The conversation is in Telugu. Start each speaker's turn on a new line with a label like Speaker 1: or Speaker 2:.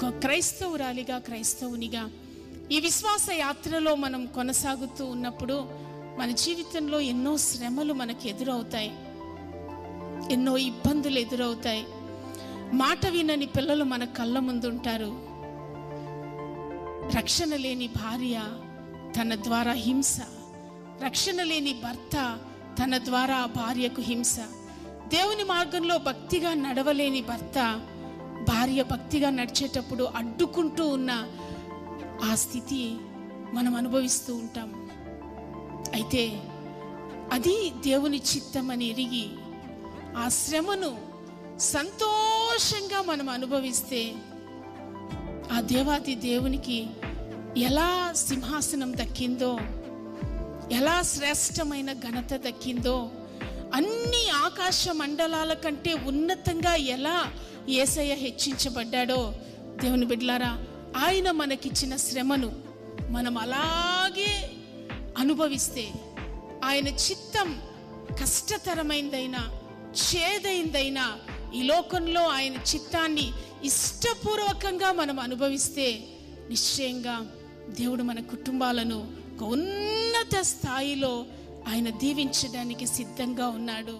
Speaker 1: ఒక క్రైస్తవురాలిగా, క్రైస్తవునిగా ఈ విశ్వాస యాత్రలో మనం కొనసాగుతూ ఉన్నప్పుడు మన జీవితంలో ఎన్నో శ్రమలు మనకు ఎదురవుతాయి, ఎన్నో ఇబ్బందులు ఎదురవుతాయి. మాట వినని పిల్లలు మన కళ్ళ ముందుంటారు. రక్షణ లేని భార్య తన ద్వారా హింస, రక్షణ లేని భర్త తన ద్వారా భార్యకు హింస, దేవుని మార్గంలో భక్తిగా నడవలేని భర్త భార్య భక్తిగా నడిచేటప్పుడు అడ్డుకుంటూ ఉన్న ఆ స్థితి మనం అనుభవిస్తూ ఉంటాం. అయితే అది దేవుని చిత్తమని ఎరిగి ఆ శ్రమను సంతోషంగా మనం అనుభవిస్తే ఆ దేవాది దేవునికి ఎలా సింహాసనం దక్కిందో, ఎలా శ్రేష్టమైన ఘనత దక్కిందో, అన్ని ఆకాశ మండలాల కంటే ఉన్నతంగా ఎలా యేసయ్య హెచ్చించబడ్డాడో, దేవుని బిడ్డలారా, ఆయన మనకిచ్చిన శ్రమను మనం అలాగే అనుభవిస్తే, ఆయన చిత్తం కష్టతరమైందైనా చేదైందైనా ఈ లోకంలో ఆయన చిత్తాన్ని ఇష్టపూర్వకంగా మనం అనుభవిస్తే నిశ్చయంగా దేవుడు మన కుటుంబాలను ఒక ఉన్నత స్థాయిలో ఆయన దీవించడానికి సిద్ధంగా ఉన్నాడు.